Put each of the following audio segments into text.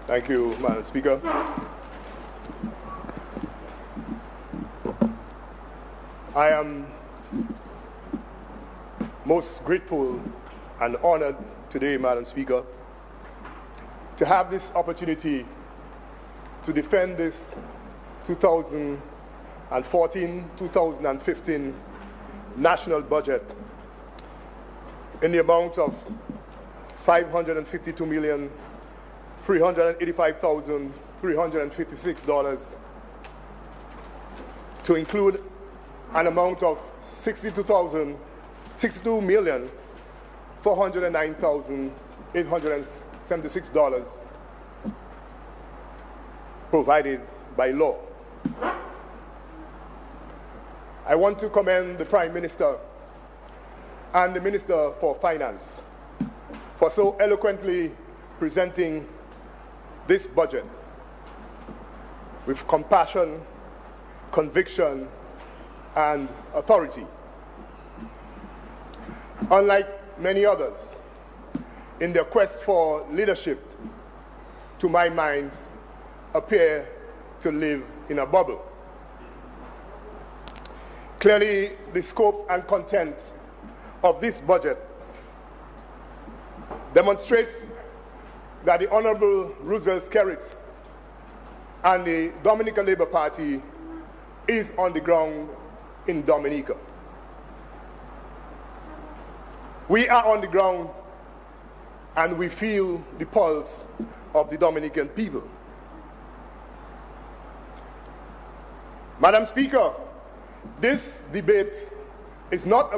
Thank you, Madam Speaker. I am most grateful and honored today, Madam Speaker, to have this opportunity to defend this 2014-2015 national budget in the amount of $552,385,356 to include an amount of $62,409,876 provided by law. I want to commend the Prime Minister and the Minister for Finance for so eloquently presenting this budget with compassion, conviction, and authority. Unlike many others, in their quest for leadership, to my mind, appear to live in a bubble. Clearly, the scope and content of this budget demonstrates that the Honorable Roosevelt Skerrit and the Dominica Labour Party is on the ground in Dominica. We are on the ground and we feel the pulse of the Dominican people. Madam Speaker, this debate is not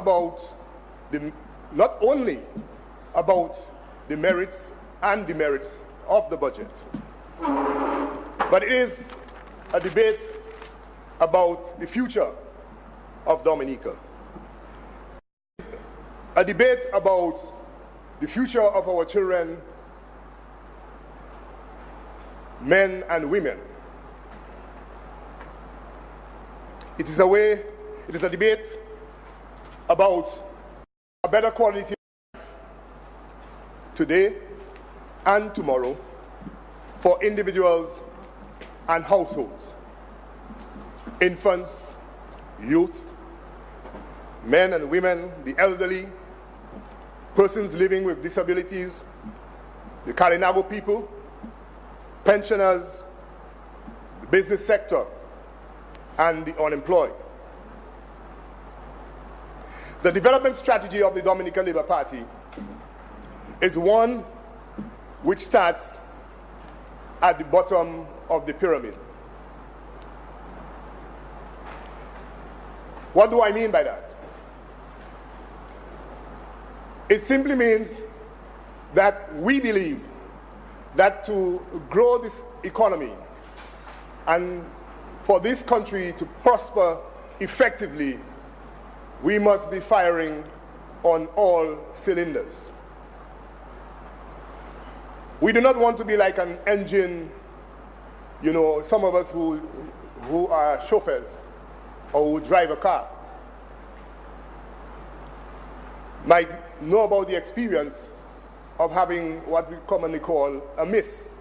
only about the merits and demerits of the budget, but it is a debate about the future of Dominica. It's a debate about the future of our children, men and women. It is a debate about a better quality today and tomorrow for individuals and households, infants, youth, men and women, the elderly, persons living with disabilities, the Kalinago people, pensioners, the business sector, and the unemployed. The development strategy of the Dominica Labour Party is one which starts at the bottom of the pyramid. What do I mean by that? It simply means that we believe that to grow this economy and for this country to prosper effectively, we must be firing on all cylinders. We do not want to be like an engine, some of us who are chauffeurs or who drive a car might know about the experience of having what we commonly call a miss.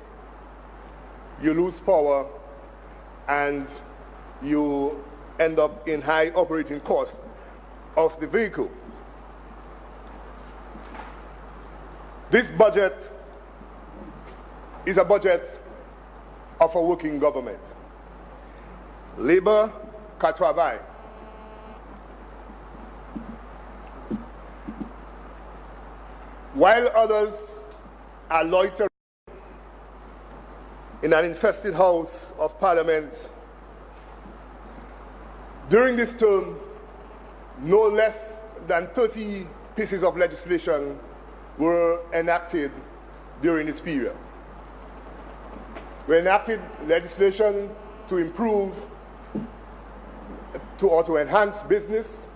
You lose power and you end up in high operating costs of the vehicle. This budget is a budget of a working government. Labor qu'à travail. While others are loitering in an infested house of parliament, during this term, no less than 30 pieces of legislation were enacted during this period. We enacted legislation to improve or to enhance business.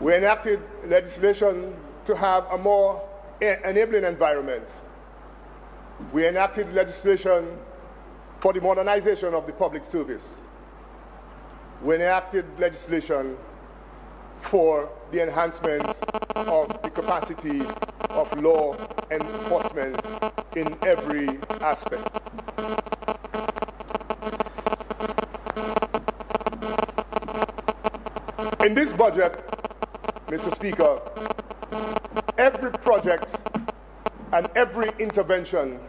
We enacted legislation to have a more enabling environment. We enacted legislation for the modernization of the public service. We enacted legislation for the enhancement of the capacity of law enforcement in every aspect. In this budget, Mr. Speaker, every project and every intervention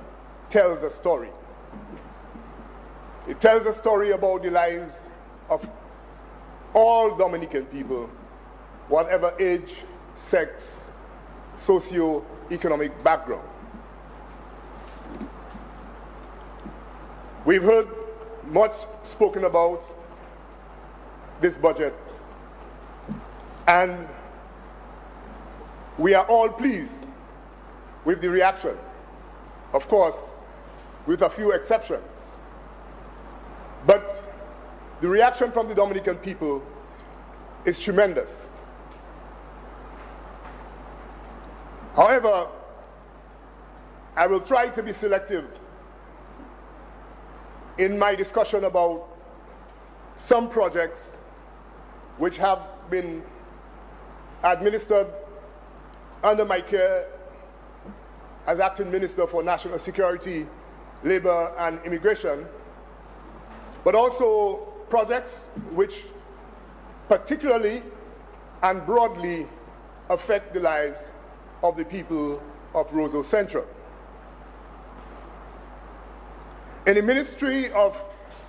tells a story. It tells a story about the lives of all Dominican people, whatever age, sex, socio-economic background. We've heard much spoken about this budget, and we are all pleased with the reaction, of course, with a few exceptions. But the reaction from the Dominican people is tremendous. However, I will try to be selective in my discussion about some projects which have been administered under my care as Acting Minister for National Security, Labor and Immigration, but also projects which particularly and broadly affect the lives of the people of Roseau Central. In the Ministry of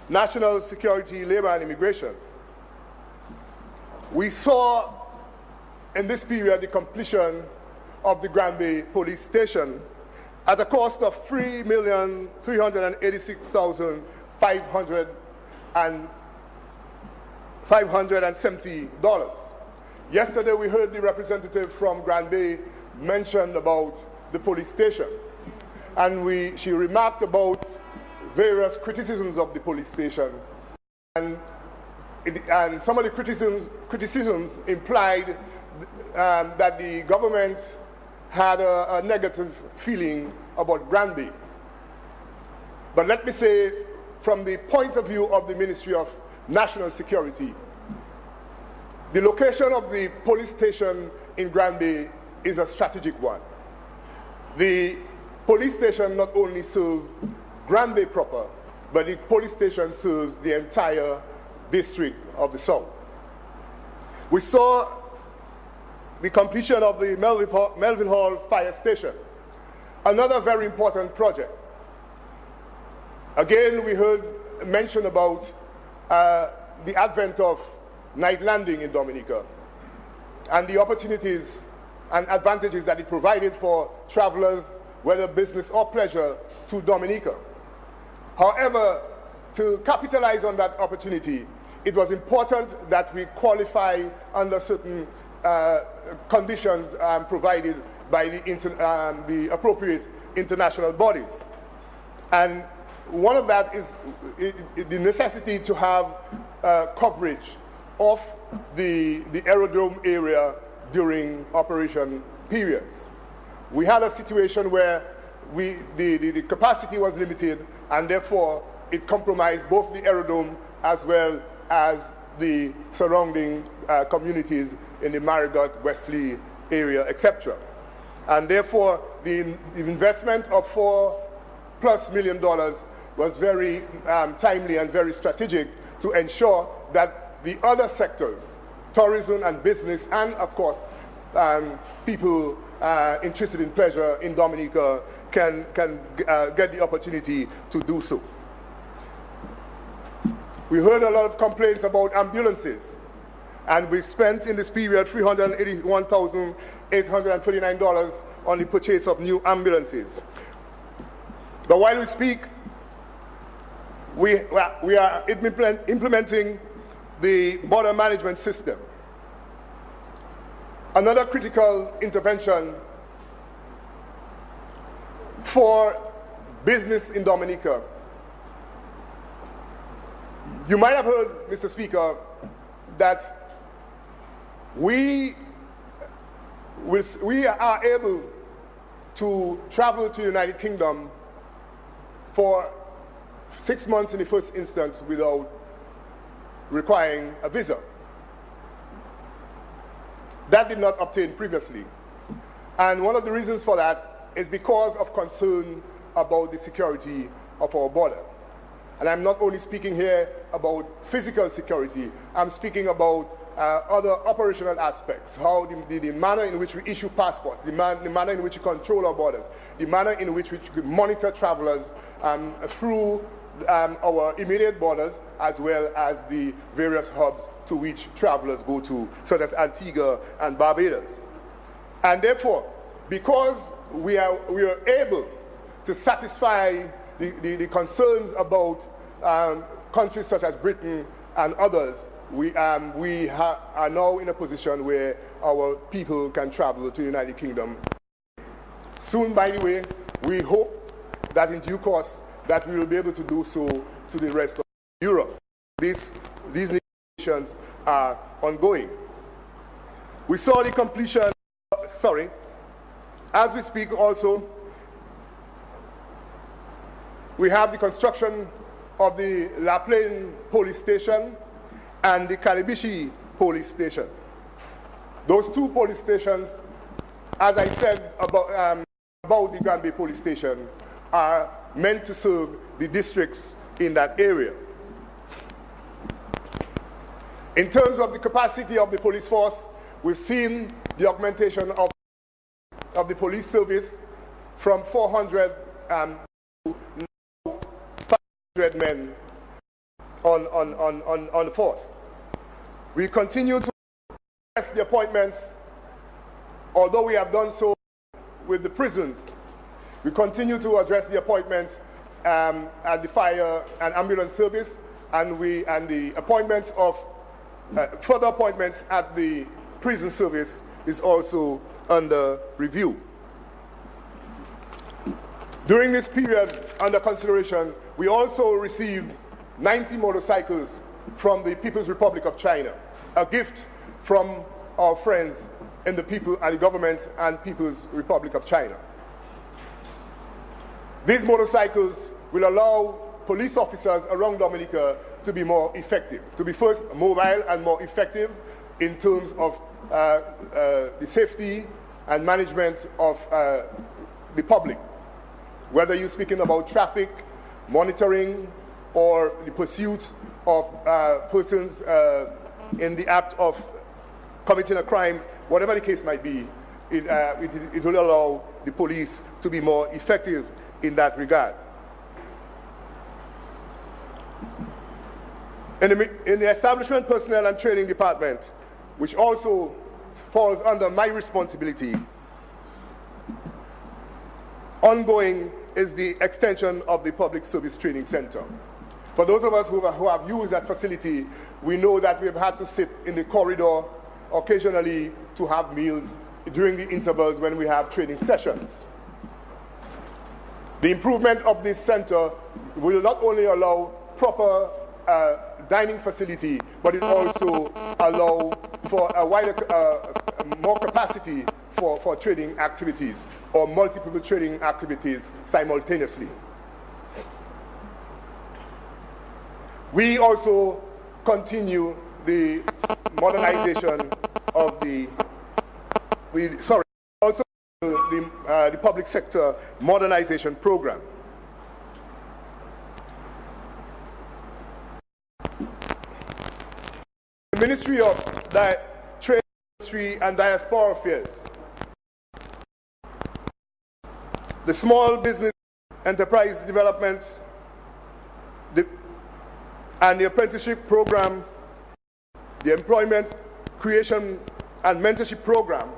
National Security, Labor and Immigration, we saw in this period the completion of the Granby Police Station at a cost of $3,386,570. Yesterday we heard the representative from Granby mention about the police station, and she remarked about various criticisms of the police station, and some of the criticisms implied that the government had a negative feeling about Granby. But let me say, from the point of view of the Ministry of National Security, the location of the police station in Granby is a strategic one. The police station not only serves Granby proper, but the police station serves the entire district of the South. We saw the completion of the Melville Hall Fire Station, another very important project. Again, we heard mention about the advent of night landing in Dominica and the opportunities and advantages that it provided for travelers, whether business or pleasure, to Dominica. However, to capitalize on that opportunity, it was important that we qualify under certain conditions provided by the appropriate international bodies. And one of that is the necessity to have coverage of the aerodrome area during operation periods. We had a situation where the capacity was limited, and therefore it compromised both the aerodrome as well as the surrounding communities in the Marigot, Wesley area, etc. And therefore the investment of $4+ million was very timely and very strategic to ensure that the other sectors, tourism and business, and of course people interested in pleasure in Dominica can get the opportunity to do so. We heard a lot of complaints about ambulances, and we spent in this period $381,839 on the purchase of new ambulances. But while we speak, we are implementing the border management system. Another critical intervention for business in Dominica. You might have heard, Mr. Speaker, that we are able to travel to the United Kingdom for 6 months in the first instance without requiring a visa. That did not obtain previously. And one of the reasons for that is because of concern about the security of our border. And I'm not only speaking here about physical security, I'm speaking about other operational aspects, how the manner in which we issue passports, the manner in which we control our borders, the manner in which we monitor travelers through our immediate borders, as well as the various hubs to which travelers go to, such as Antigua and Barbados. And therefore, because we are able to satisfy the concerns about countries such as Britain and others, we are now in a position where our people can travel to the United Kingdom. Soon, by the way, we hope that in due course that we will be able to do so to the rest of Europe. These negotiations are ongoing. We saw the completion, as we speak also, we have the construction of the La Plaine police station and the Kalibishi police station. Those two police stations, as I said about the Granby police station, are meant to serve the districts in that area. In terms of the capacity of the police force, we've seen the augmentation of the police service from 400 to 500 men on the force. We continue to address the appointments, although we have done so with the prisons. We continue to address the appointments at the fire and ambulance service, and the appointments of further appointments at the prison service is also under review. During this period under consideration, we also received 90 motorcycles from the People's Republic of China, a gift from our friends in the people and the government and People's Republic of China. These motorcycles will allow police officers around Dominica to be more effective, to be first mobile and more effective in terms of the safety and management of the public. Whether you're speaking about traffic, monitoring, or the pursuit of persons in the act of committing a crime, whatever the case might be, it will allow the police to be more effective in that regard. In the Establishment Personnel and Training Department, which also falls under my responsibility, ongoing is the extension of the Public Service Training Center. For those of us who have used that facility, we know that we've had to sit in the corridor occasionally to have meals during the intervals when we have training sessions. The improvement of this center will not only allow proper dining facility, but it also allow for a wider, more capacity for training activities or multiple training activities simultaneously. We also continue the modernization of the public sector modernization program. The Ministry of Trade, Industry and Diaspora Affairs, the Small Business Enterprise Development and the Apprenticeship Program, the Employment Creation and Mentorship Program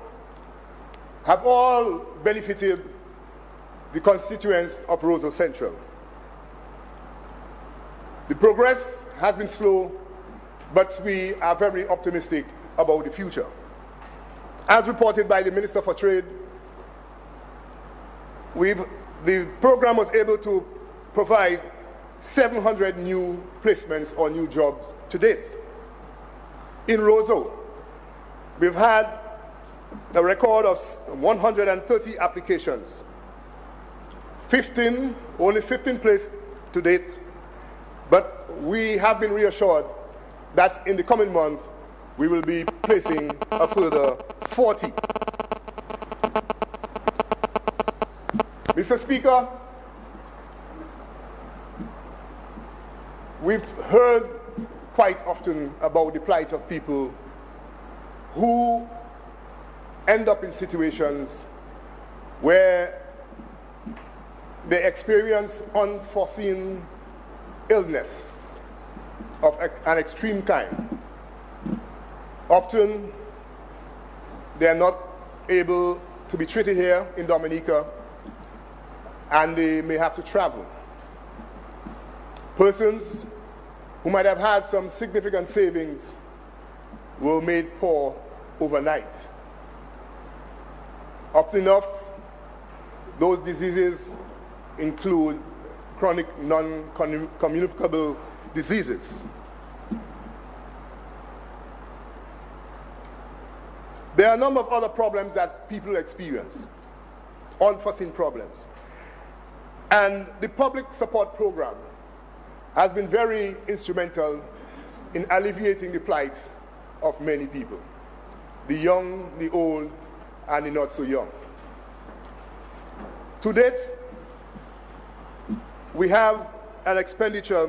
have all benefited the constituents of Roseau Central. The progress has been slow, but we are very optimistic about the future. As reported by the Minister for Trade, the program was able to provide 700 new placements or new jobs to date. In Roseau, we've had a record of 130 applications. Only 15 placed to date, but we have been reassured that in the coming month we will be placing a further 40. Mr. Speaker, we've heard quite often about the plight of people who end up in situations where they experience unforeseen illness of an extreme kind. Often, they are not able to be treated here in Dominica, and they may have to travel. Persons who might have had some significant savings were made poor overnight. Often enough, those diseases include chronic non-communicable diseases. There are a number of other problems that people experience, unforeseen problems. And the public support program has been very instrumental in alleviating the plight of many people, the young, the old, and the not so young. To date, we have an expenditure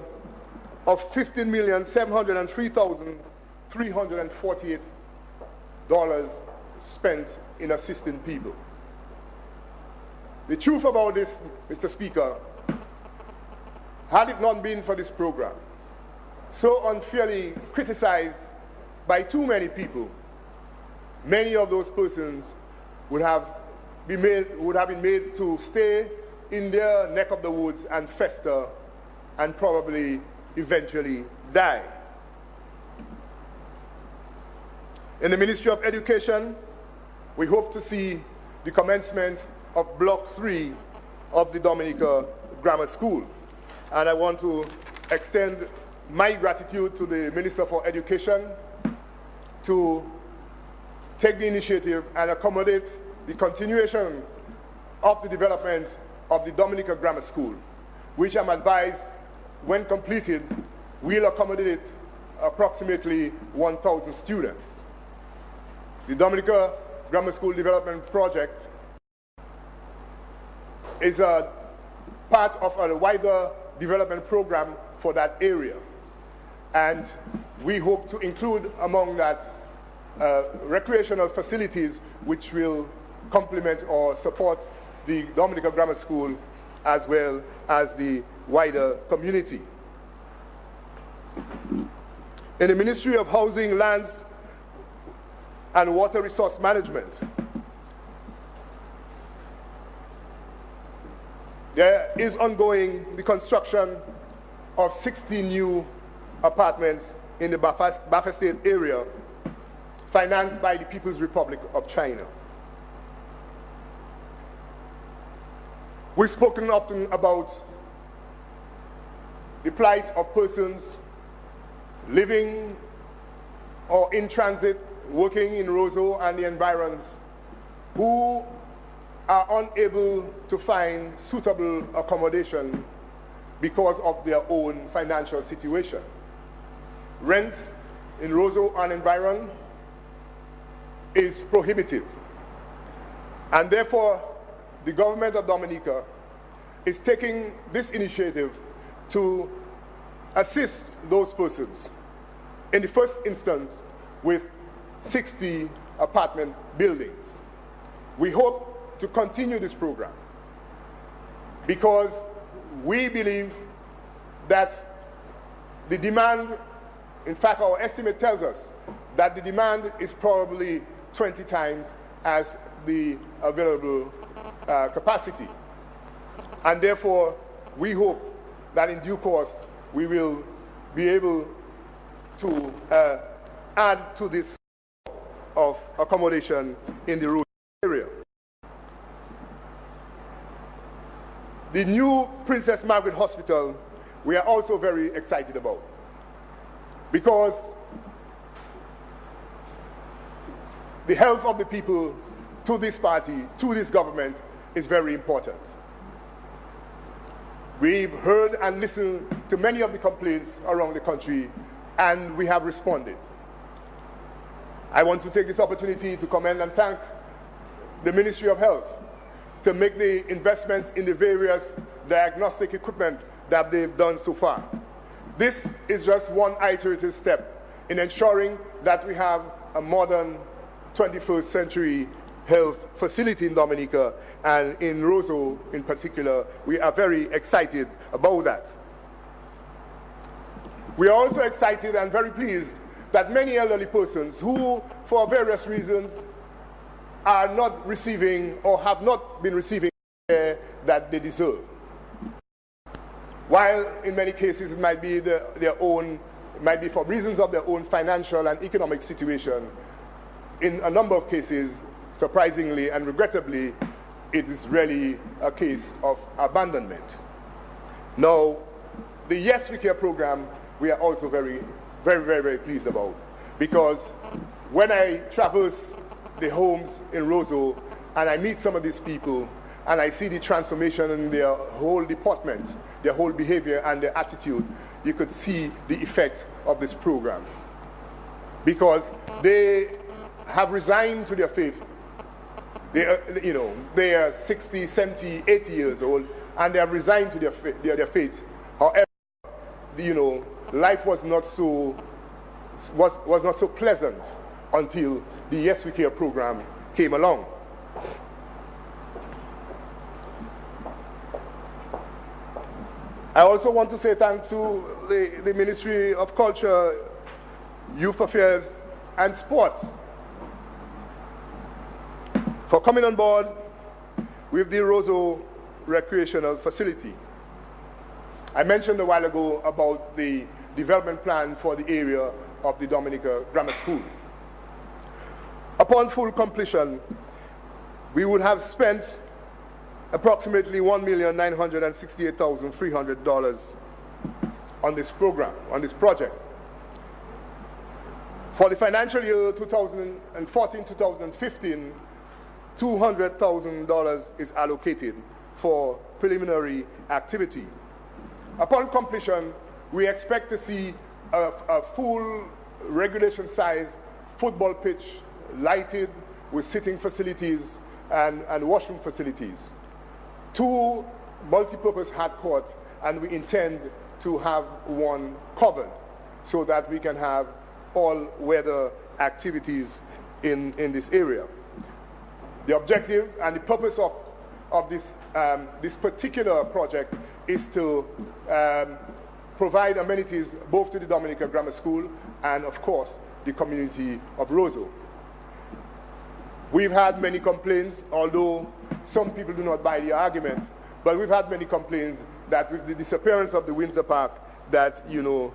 of $15,703,348 spent in assisting people. The truth about this, Mr. Speaker, had it not been for this program, so unfairly criticized by too many people, many of those persons would have been made to stay in their neck of the woods and fester and probably eventually die. In the Ministry of Education, we hope to see the commencement of Block 3 of the Dominica Grammar School. And I want to extend my gratitude to the Minister for Education to take the initiative and accommodate the continuation of the development of the Dominica Grammar School, which I'm advised, when completed, will accommodate approximately 1,000 students. The Dominica Grammar School Development Project is a part of a wider development program for that area. And we hope to include among that recreational facilities which will complement or support the Dominica Grammar School as well as the wider community. In the Ministry of Housing, Lands, and Water Resource Management, there is ongoing the construction of 60 new apartments in the Baffa State area, financed by the People's Republic of China. We've spoken often about the plight of persons living or in transit, working in Roseau and the environs, who are unable to find suitable accommodation because of their own financial situation. Rent in Roseau and environ is prohibitive, and therefore the government of Dominica is taking this initiative to assist those persons, in the first instance with 60 apartment buildings. We hope to continue this program because we believe that the demand, in fact our estimate tells us that the demand is probably 20 times as the available capacity. And therefore, we hope that in due course we will be able to add to this of accommodation in the rural area. The new Princess Margaret Hospital we are also very excited about, because the health of the people to this party, to this government, is very important. We've heard and listened to many of the complaints around the country, and we have responded. I want to take this opportunity to commend and thank the Ministry of Health to make the investments in the various diagnostic equipment that they've done so far. This is just one iterative step in ensuring that we have a modern 21st century health facility in Dominica, and in Roseau in particular. We are very excited about that. We are also excited and very pleased that many elderly persons who, for various reasons, are not receiving or have not been receiving the care that they deserve. While in many cases it might be might be for reasons of their own financial and economic situation, in a number of cases, surprisingly and regrettably, it is really a case of abandonment. Now, the Yes We Care program, we are also very, very, very, very pleased about, because when I traverse the homes in Roseau and I meet some of these people and I see the transformation in their whole deportment, their whole behavior and their attitude, you could see the effect of this program, because they have resigned to their faith. They are 60, 70, 80 years old, and they have resigned to their faith. However, life was not so pleasant until the Yes We Care program came along. I also want to say thanks to the Ministry of Culture, Youth Affairs and Sports for coming on board with the Roseau recreational facility. I mentioned a while ago about the development plan for the area of the Dominica Grammar School. Upon full completion, we would have spent approximately $1,968,300 on this program, on this project. For the financial year 2014-2015, $200,000 is allocated for preliminary activity. Upon completion, we expect to see a full regulation-sized football pitch, lighted with sitting facilities and washroom facilities. 2 multi-purpose hard courts, and we intend to have one covered so that we can have all-weather activities in this area. The objective and the purpose of this particular project is to provide amenities both to the Dominica Grammar School and, of course, the community of Roseau. We've had many complaints, although some people do not buy the argument, but we've had many complaints that with the disappearance of the Windsor Park, that you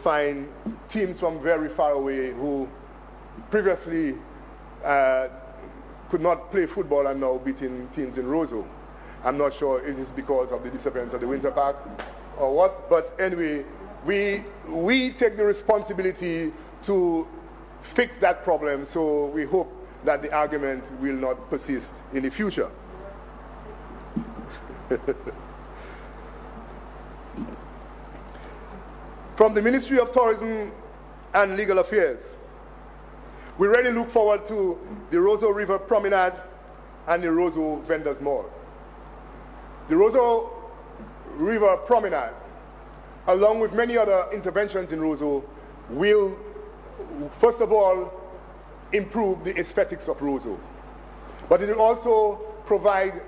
find teams from very far away who previously could not play football and now beating teams in Roseau. I'm not sure it is because of the disappearance of the Windsor Park or what, but anyway, we take the responsibility to fix that problem, so we hope that the argument will not persist in the future. From the Ministry of Tourism and Legal Affairs, we really look forward to the Roseau River Promenade and the Roseau Vendors Mall. The Roseau River Promenade, along with many other interventions in Roseau, will, first of all, improve the aesthetics of Roseau. But it will also provide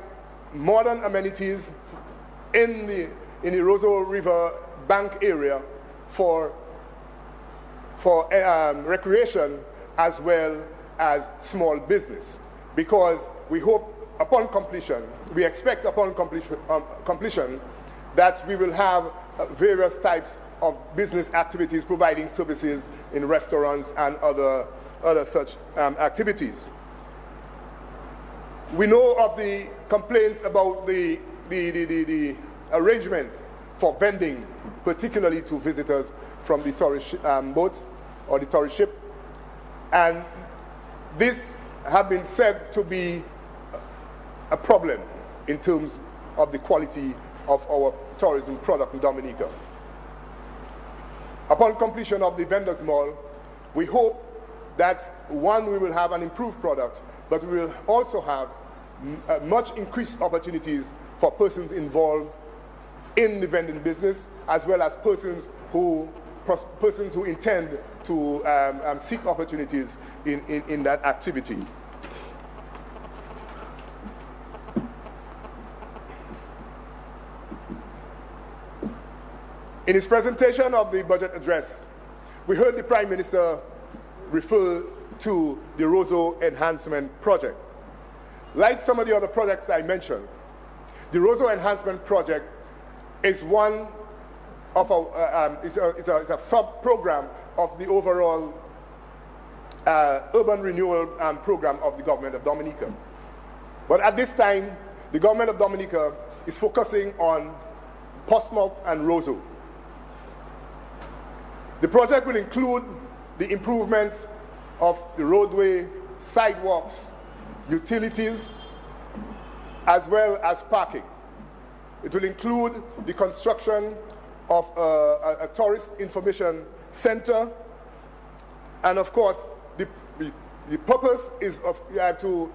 modern amenities in the Roseau River bank area for recreation as well as small business, because we hope upon completion, we expect upon completion that we will have various types of business activities providing services in restaurants and other such activities. We know of the complaints about the arrangements for vending, particularly to visitors from the tourist boats or the tourist ship. And this has been said to be a problem in terms of the quality of our tourism product in Dominica. Upon completion of the Vendors Mall, we hope that, one, we will have an improved product, but we will also have much increased opportunities for persons involved in the vending business, as well as persons who intend to seek opportunities in that activity. In his presentation of the budget address, we heard the Prime Minister refer to the Roseau Enhancement Project. Like some of the other projects I mentioned, the Roseau Enhancement Project is one of it's a sub-program of the overall urban renewal program of the government of Dominica. But at this time, the government of Dominica is focusing on Portsmouth and Roseau. The project will include the improvement of the roadway, sidewalks, utilities, as well as parking. It will include the construction of a tourist information center, and of course, the purpose is to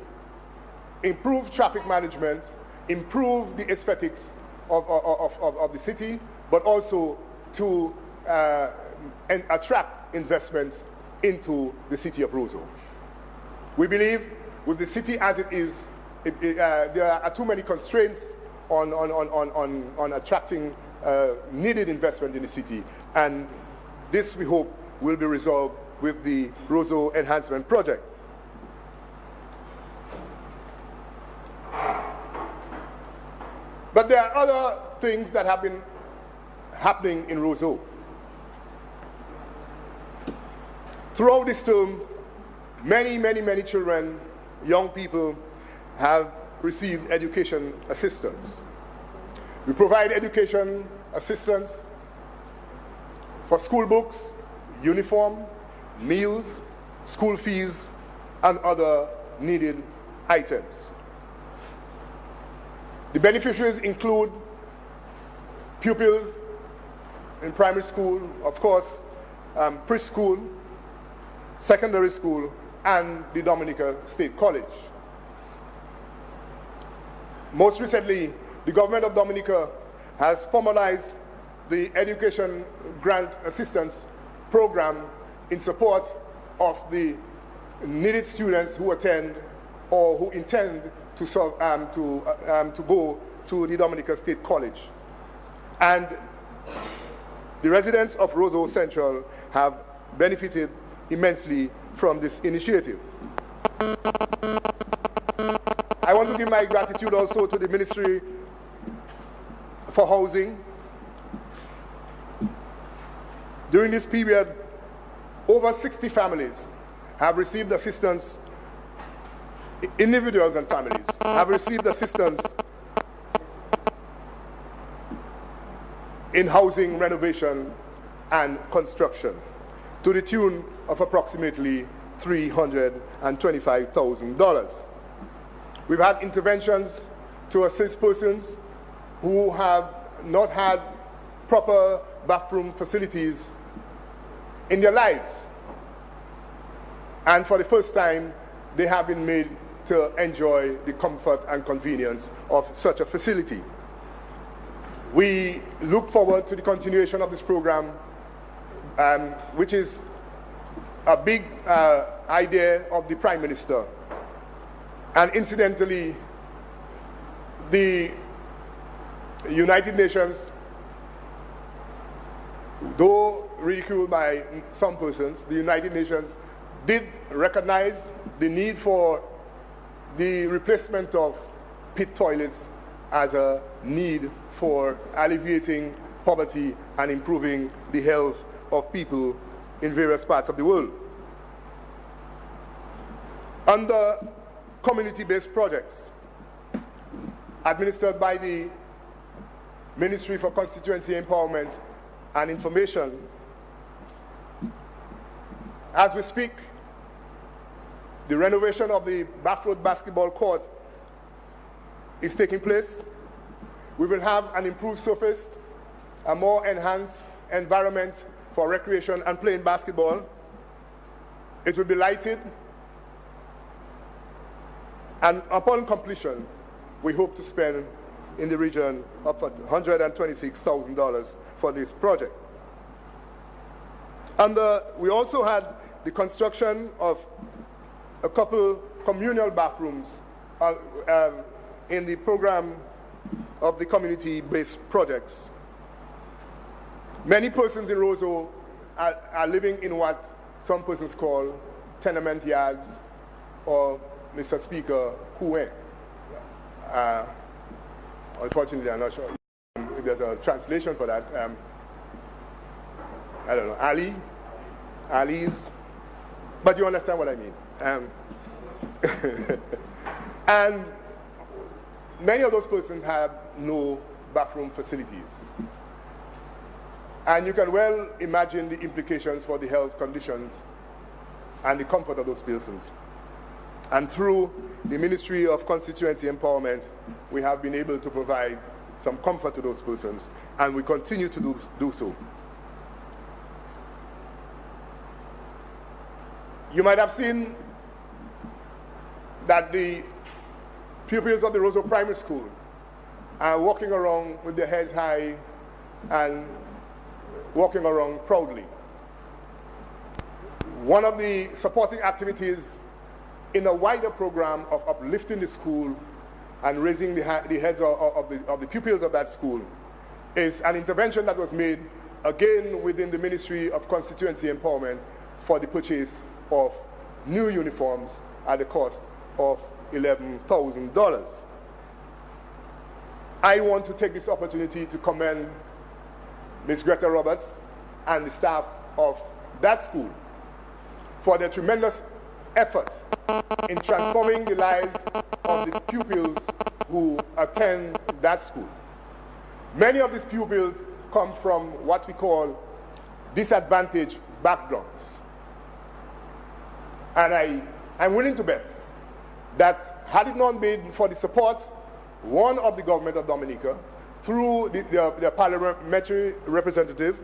improve traffic management, improve the aesthetics of the city, but also to attract investments into the city of Roseau. We believe with the city as it is, there are too many constraints on attracting needed investment in the city, and this we hope will be resolved with the Roseau Enhancement Project. But there are other things that have been happening in Roseau. Throughout this term, many children, young people, have received education assistance. We provide education assistance for school books, uniform, meals, school fees, and other needed items. The beneficiaries include pupils in primary school, of course, preschool, secondary school, and the Dominica State College. Most recently, the government of Dominica has formalized the Education Grant Assistance Program in support of the needed students who attend or who intend to go to the Dominica State College. And the residents of Roseau Central have benefited immensely from this initiative. I want to give my gratitude also to the Ministry for Housing. During this period, over 60 families have received assistance, individuals and families have received assistance in housing renovation and construction to the tune of approximately $325,000. We've had interventions to assist persons who have not had proper bathroom facilities in their lives. And for the first time, they have been made to enjoy the comfort and convenience of such a facility. We look forward to the continuation of this program, which is a big idea of the Prime Minister. And incidentally, the United Nations, though ridiculed by some persons, the United Nations did recognize the need for the replacement of pit toilets as a need for alleviating poverty and improving the health of people in various parts of the world. Under community-based projects administered by the Ministry for Constituency Empowerment and Information, as we speak, the renovation of the Bath Road basketball court is taking place. We will have an improved surface, a more enhanced environment for recreation and playing basketball. It will be lighted, And upon completion, we hope to spend in the region of $126,000 for this project. And we also had the construction of a couple communal bathrooms in the program of the community-based projects. Many persons in Roseau are living in what some persons call tenement yards, or, Mr. Speaker, kuwe. Unfortunately, I'm not sure if there's a translation for that. I don't know, alleys, but you understand what I mean. And many of those persons have no bathroom facilities. And you can well imagine the implications for the health conditions and the comfort of those persons. And through the Ministry of Constituency Empowerment, we have been able to provide some comfort to those persons, and we continue to do so. You might have seen that the pupils of the Roseau Primary School are walking around with their heads high and walking around proudly. One of the supporting activities in a wider program of uplifting the school and raising the heads of the pupils of that school is an intervention that was made again within the Ministry of Constituency Empowerment for the purchase of new uniforms at the cost of $11,000. I want to take this opportunity to commend Ms. Greta Roberts and the staff of that school for their tremendous effort in transforming the lives of the pupils who attend that school. Many of these pupils come from what we call disadvantaged backgrounds. And I'm willing to bet that had it not been for the support, one, of the government of Dominica, through the parliamentary representative,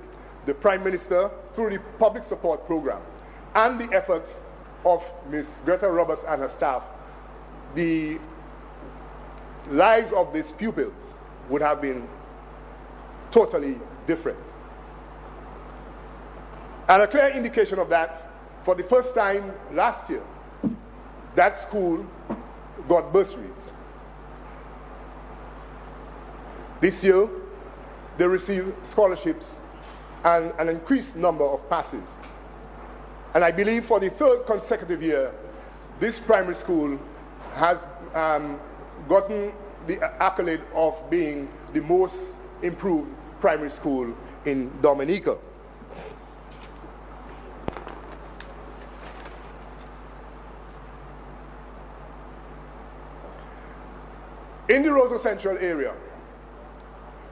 the Prime Minister, through the public support program, and the efforts of Ms. Greta Roberts and her staff, the lives of these pupils would have been totally different. And a clear indication of that, for the first time last year, that school got bursaries. This year, they receive scholarships and an increased number of passes. And I believe for the third consecutive year, this primary school has gotten the accolade of being the most improved primary school in Dominica. In the Roseau Central area,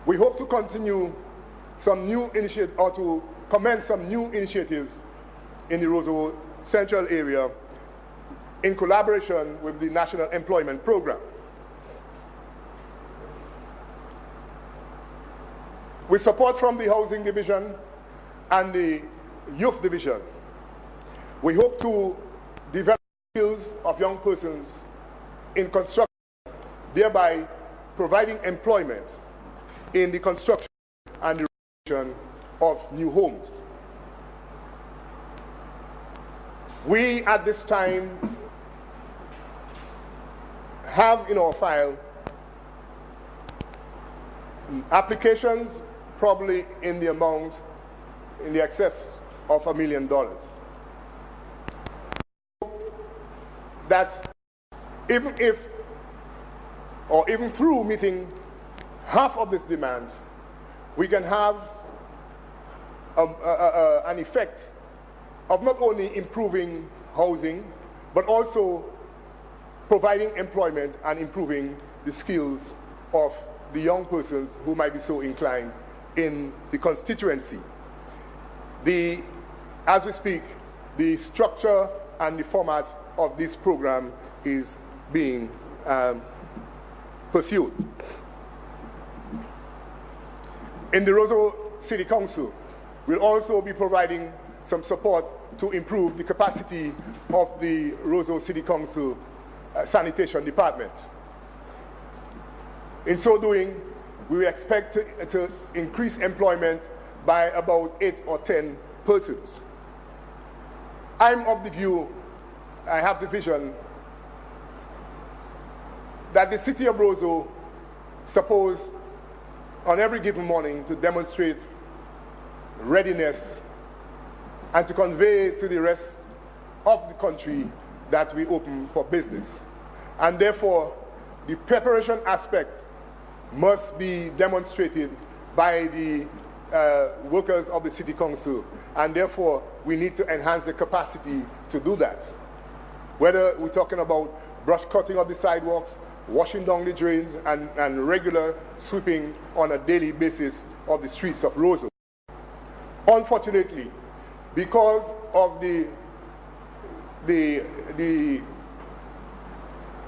we hope to continue some new initiatives, or to commence some new initiatives in the Roseau Central area in collaboration with the National Employment Program. With support from the Housing Division and the Youth Division, we hope to develop skills of young persons in construction, thereby providing employment in the construction and the renovation of new homes. We, at this time, have in our file applications probably in the amount, in the excess of $1 million. That even if, or even through meeting half of this demand, we can have an effect of not only improving housing, but also providing employment and improving the skills of the young persons who might be so inclined in the constituency. As we speak, the structure and the format of this program is being pursued. In the Roseau City Council, we'll also be providing some support to improve the capacity of the Roseau City Council sanitation department. In so doing, we expect to increase employment by about 8 or 10 persons. I'm of the view, I have the vision, that the city of Roseau supposed on every given morning to demonstrate readiness and to convey to the rest of the country that we open for business. And therefore, the preparation aspect must be demonstrated by the workers of the city council, and therefore we need to enhance the capacity to do that. Whether we're talking about brush cutting of the sidewalks, washing down the drains, and regular sweeping on a daily basis of the streets of Roseau. Unfortunately, because of the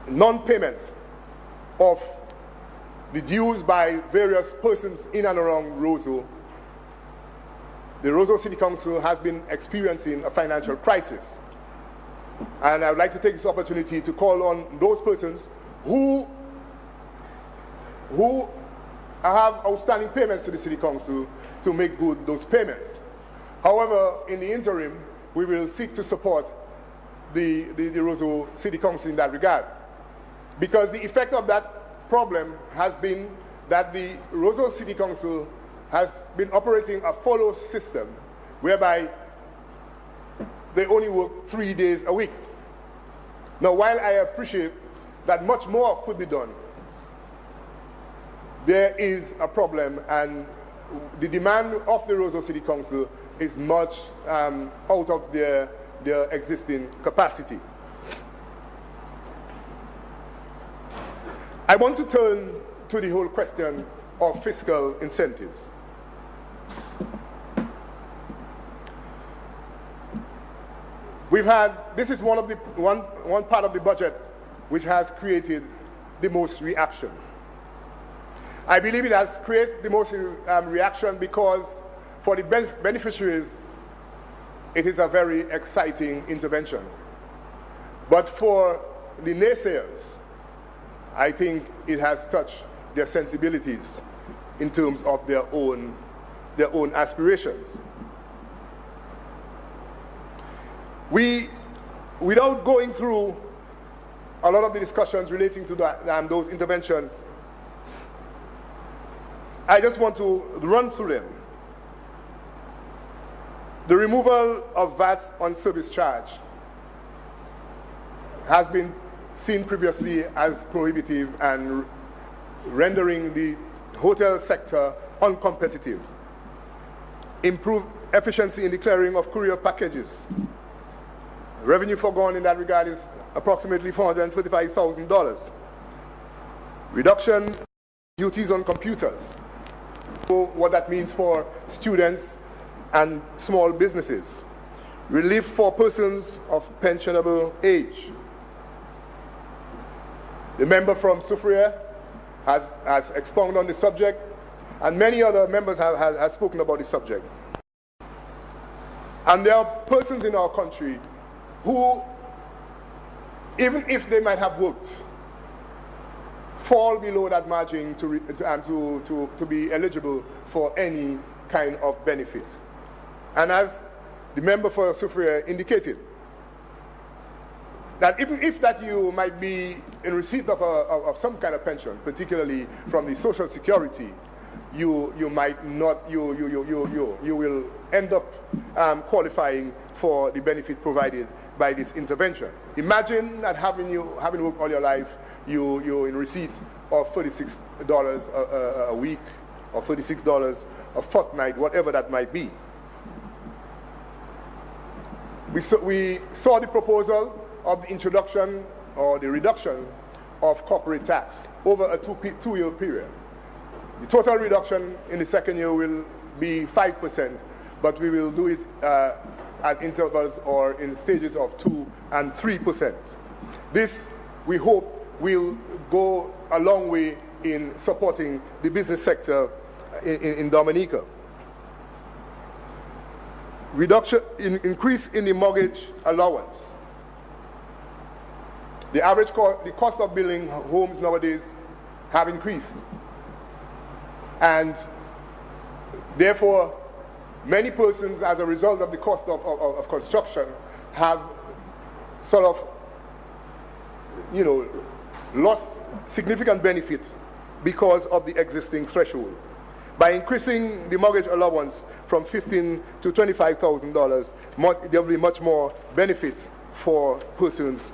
non-payment of the dues by various persons in and around Roseau, the Roseau City Council has been experiencing a financial crisis. And I would like to take this opportunity to call on those persons who have outstanding payments to the City Council to make good those payments. However, in the interim, we will seek to support the Roseau City Council in that regard. Because the effect of that problem has been that the Roseau City Council has been operating a follow system whereby they only work 3 days a week. Now, while I appreciate that much more could be done, there is a problem, and the demand of the Roseau City Council is much out of their existing capacity. I want to turn to the whole question of fiscal incentives. This is one part of the budget which has created the most reaction. I believe it has created the most reaction because for the beneficiaries, it is a very exciting intervention. But for the naysayers, I think it has touched their sensibilities in terms of their own aspirations. Without going through a lot of the discussions relating to those interventions, I just want to run through them. The removal of VAT on service charge has been seen previously as prohibitive and rendering the hotel sector uncompetitive. Improved efficiency in the clearing of courier packages. Revenue foregone in that regard is approximately $435,000. Reduction duties on computers. What that means for students and small businesses. Relief for persons of pensionable age. The member from Soufriere has expounded on the subject, and many other members have spoken about the subject. And there are persons in our country who, even if they might have worked, fall below that margin to be eligible for any kind of benefit. And as the member for Soufriere indicated, that even if that you might be in receipt of some kind of pension, particularly from the Social Security, you might not, you will end up qualifying for the benefit provided by this intervention. Imagine that having worked all your life, you're in receipt of $36 a week or $36 a fortnight, whatever that might be. We saw the proposal of the introduction or the reduction of corporate tax over a two-year period. The total reduction in the second year will be 5%, but we will do it at intervals or in stages of 2 and 3%. This, we hope, will go a long way in supporting the business sector in Dominica. Increase in the mortgage allowance. The cost of building homes nowadays have increased. And therefore, many persons, as a result of the cost of construction, have sort of, lost significant benefit because of the existing threshold. By increasing the mortgage allowance from $15,000 to $25,000, there will be much more benefit for persons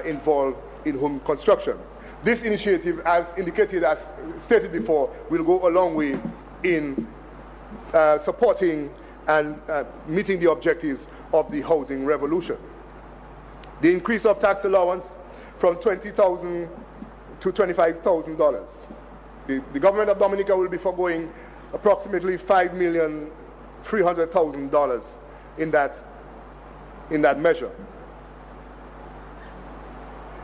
involved in home construction. This initiative, as indicated, as stated before, will go a long way in supporting and meeting the objectives of the housing revolution. The increase of tax allowance from $20,000 to $25,000. The government of Dominica will be foregoing approximately $5,300,000 in that measure.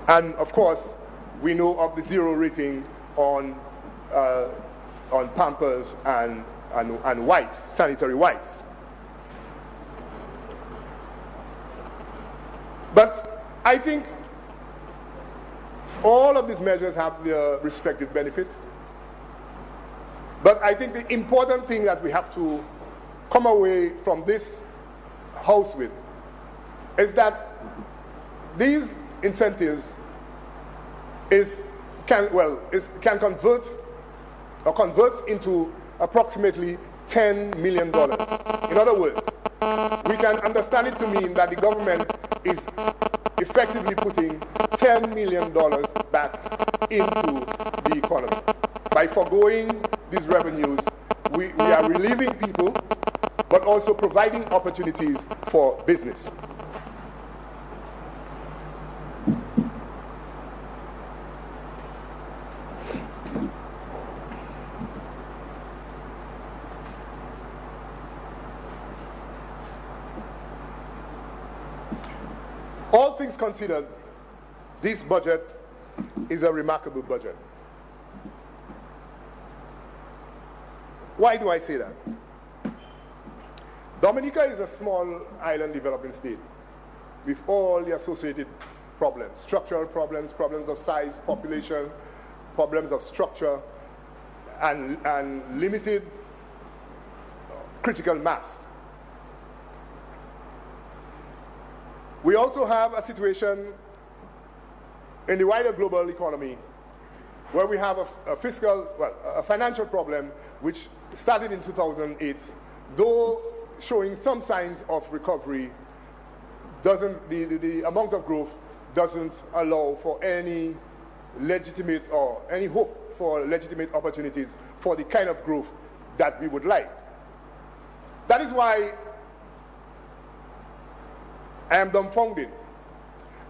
And of course, we know of the zero rating on Pampers and wipes, sanitary wipes. But I think all of these measures have their respective benefits. But I think the important thing that we have to come away from this house with is that these incentives can convert into approximately $10 million. In other words, we can understand it to mean that the government is effectively putting $10 million back into the economy. By foregoing these revenues, we are relieving people, but also providing opportunities for business. All things considered, this budget is a remarkable budget. Why do I say that? Dominica is a small island developing state with all the associated problems, structural problems, problems of size, population, problems of structure, and limited critical mass. We also have a situation in the wider global economy where we have a financial problem which started in 2008, though showing some signs of recovery. The amount of growth doesn't allow for any legitimate or any hope for legitimate opportunities for the kind of growth that we would like. That is why I am dumbfounded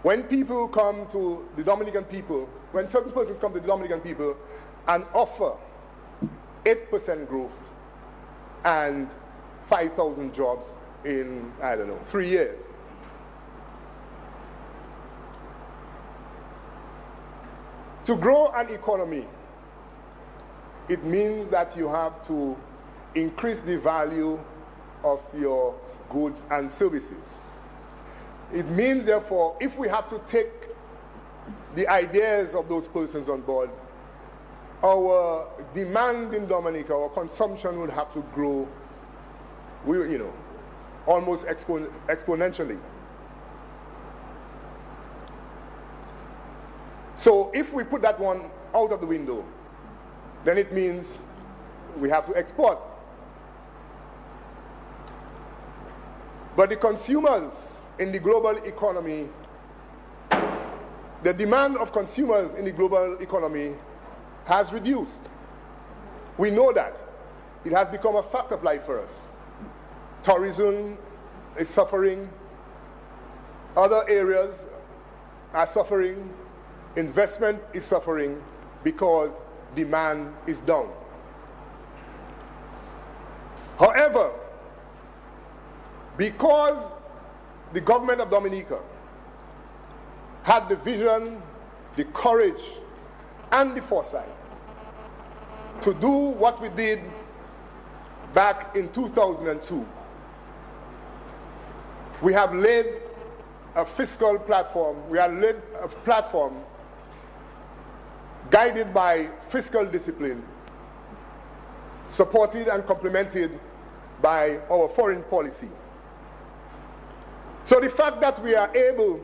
when people come to the Dominican people, when certain persons come to the Dominican people and offer 8% growth and 5,000 jobs in, 3 years. To grow an economy, it means that you have to increase the value of your goods and services. It means, therefore, if we have to take the ideas of those persons on board, our demand in Dominica, our consumption would have to grow, almost exponentially. So if we put that one out of the window, then it means we have to export. But the consumers in the global economy, the demand of consumers in the global economy has reduced. We know that. It has become a fact of life for us. Tourism is suffering. Other areas are suffering. Investment is suffering because demand is down. However, because the government of Dominica had the vision, the courage, and the foresight to do what we did back in 2002, we have laid a fiscal platform, we are led a platform guided by fiscal discipline, supported and complemented by our foreign policy. So the fact that we are able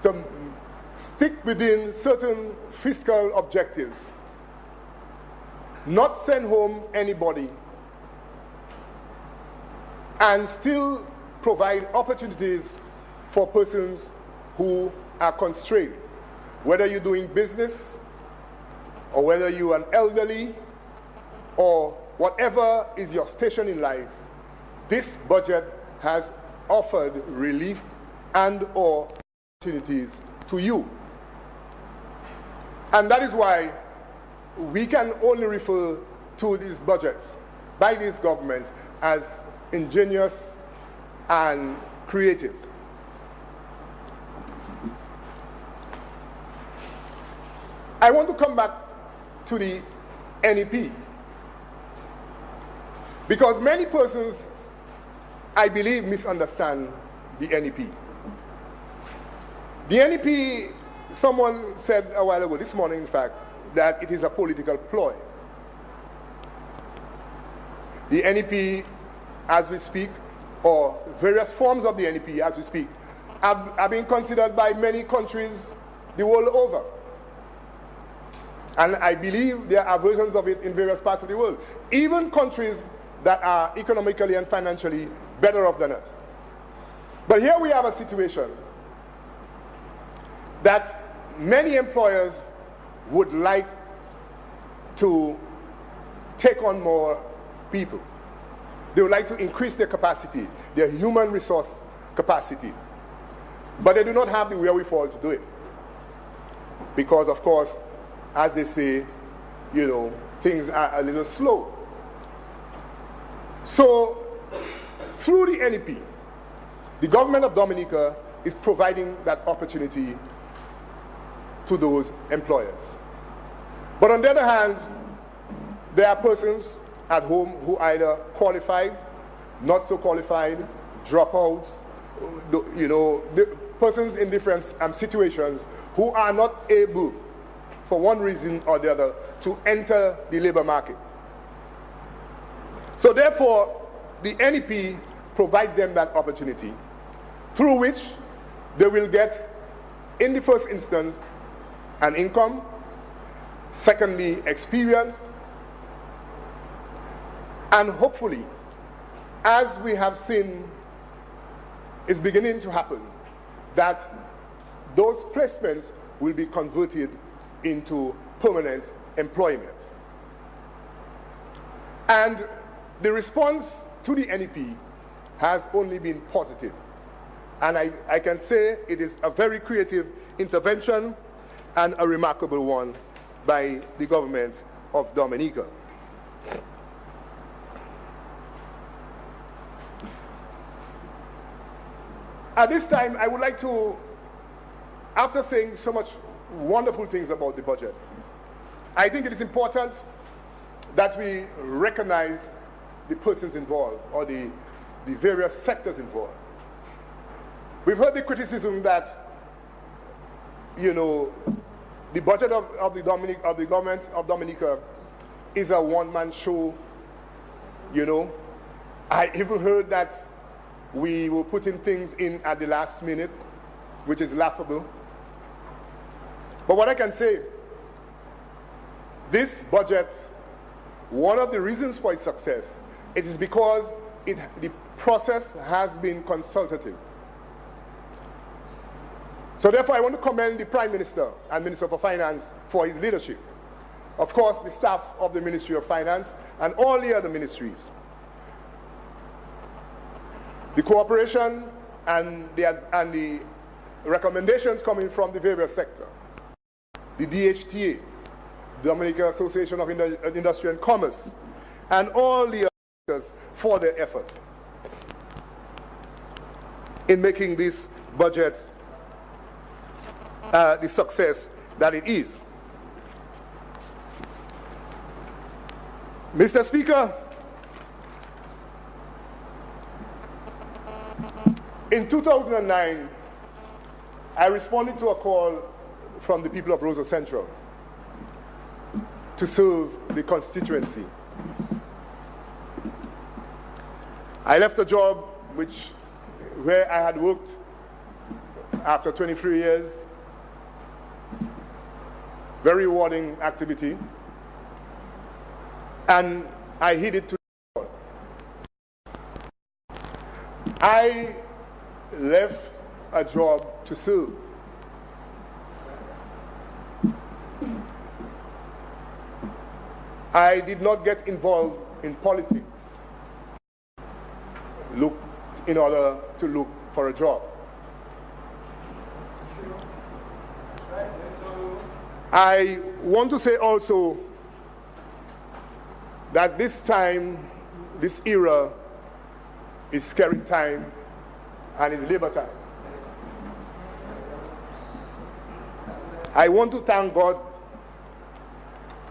to stick within certain fiscal objectives, not send home anybody, and still provide opportunities for persons who are constrained, whether you're doing business or whether you're an elderly or whatever is your station in life, this budget has offered relief and or opportunities to you. And that is why we can only refer to these budgets by this government as ingenious and creative. I want to come back to the NEP, because many persons, I believe, misunderstand the NEP. The NEP, someone said a while ago, this morning in fact, that it is a political ploy. The NEP, as we speak, or various forms of the NEP as we speak, are being considered by many countries the world over. And I believe there are versions of it in various parts of the world. Even countries that are economically and financially better off than us. But here we have a situation that many employers would like to take on more people. They would like to increase their capacity, their human resource capacity. But they do not have the wherewithal to do it. Because, of course, as they say, you know, things are a little slow. So, through the NEP, the government of Dominica is providing that opportunity to those employers. But on the other hand, there are persons at home who either qualified, not so qualified, dropouts, you know, the persons in different situations who are not able, for one reason or the other, to enter the labor market. So therefore, the NEP provides them that opportunity, through which they will get, in the first instance, an income, secondly, experience, and hopefully, as we have seen is beginning to happen, that those placements will be converted into permanent employment. And the response to the NEP has only been positive. And I can say it is a very creative intervention and a remarkable one by the government of Dominica. At this time, I would like to, after saying so much wonderful things about the budget, I think it is important that we recognize the persons involved, or the various sectors involved. We've heard the criticism that, you know, the budget of the government of Dominica is a one-man show. You know, I even heard that we were putting things in at the last minute, which is laughable. But what I can say, this budget, one of the reasons for its success, it is because the process has been consultative. So therefore, I want to commend the Prime Minister and Minister for Finance for his leadership. Of course, the staff of the Ministry of Finance and all the other ministries. The cooperation and the recommendations coming from the various sectors. The DHTA, Dominica Association of Industry and Commerce, and all the others for their efforts in making this budget the success that it is. Mr. Speaker, In 2009, I responded to a call from the people of Roseau Central to serve the constituency. I left a job where I had worked after 23 years, very rewarding activity, and I headed to the call. I left a job to serve. I did not get involved in politics in order to look for a job. I want to say also that this time, this era, is scary time and is labor time. I want to thank God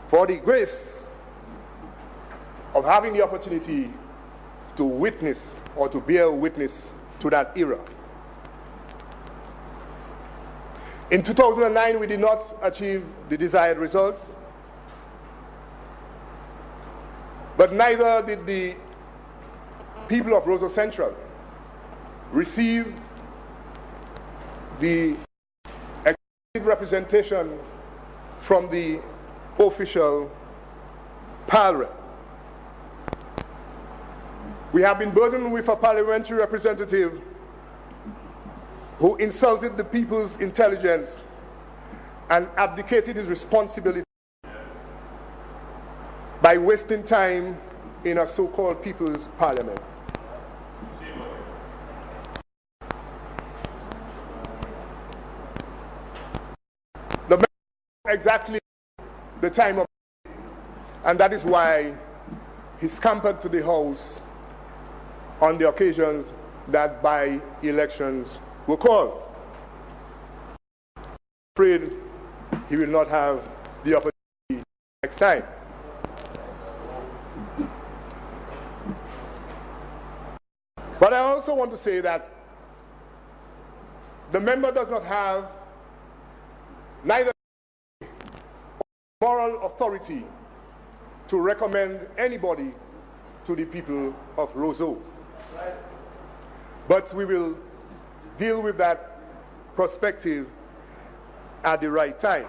for the grace of having the opportunity to witness or to bear witness to that era. In 2009, we did not achieve the desired results, but neither did the people of Roseau Central receive the expected representation from the official PAL. We have been burdened with a parliamentary representative who insulted the people's intelligence and abdicated his responsibility by wasting time in a so-called people's parliament. The exactly the time of, and that is why he scampered to the house on the occasions that by-elections were called. I'm afraid he will not have the opportunity next time. But I also want to say that the member does not have neither moral authority to recommend anybody to the people of Roseau. But we will deal with that perspective at the right time.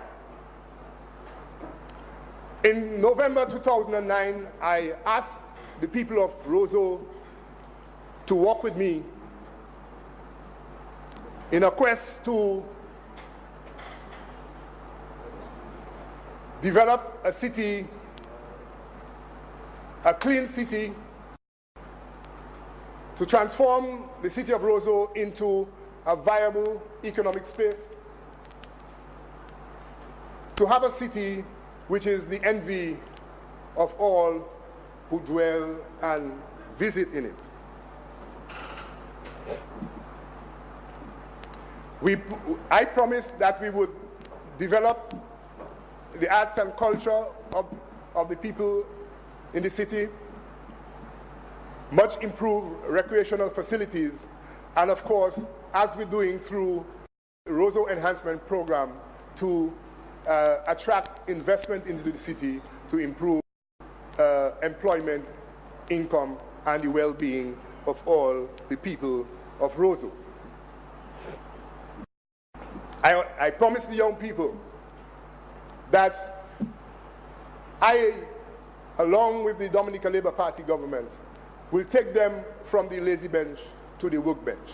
In November 2009, I asked the people of Roseau to work with me in a quest to develop a city, a clean city, to transform the city of Roseau into a viable economic space, to have a city which is the envy of all who dwell and visit in it. I promised that we would develop the arts and culture of the people in the city, much improved recreational facilities, and of course, as we're doing through the Roseau Enhancement Program, to attract investment into the city to improve employment, income, and the well-being of all the people of Roseau. I promised the young people that I, along with the Dominica Labour Party government, will take them from the lazy bench to the workbench.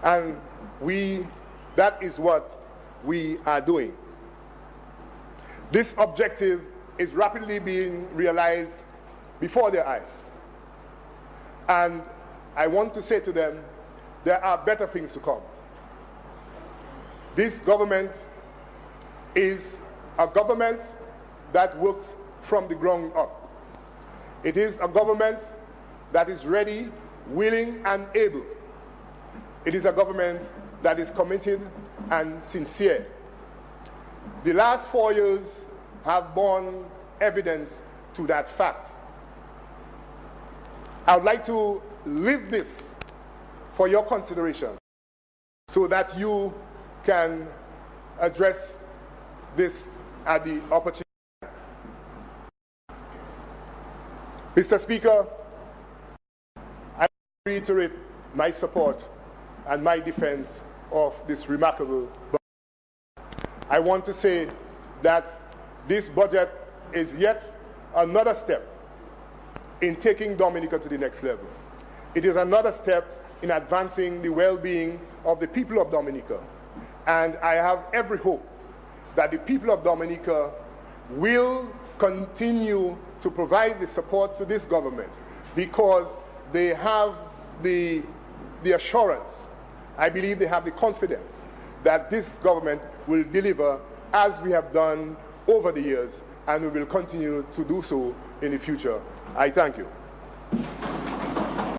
And that is what we are doing. This objective is rapidly being realized before their eyes. And I want to say to them, there are better things to come. This government is a government that works from the ground up. It is a government that is ready, willing, and able. It is a government that is committed and sincere. The last 4 years have borne evidence to that fact. I would like to leave this for your consideration so that you can address this at the opportunity. Mr. Speaker, I reiterate my support and my defense of this remarkable budget. I want to say that this budget is yet another step in taking Dominica to the next level. It is another step in advancing the well-being of the people of Dominica. And I have every hope that the people of Dominica will continue to provide the support to this government because they have the assurance, I believe they have the confidence that this government will deliver as we have done over the years, and we will continue to do so in the future. I thank you.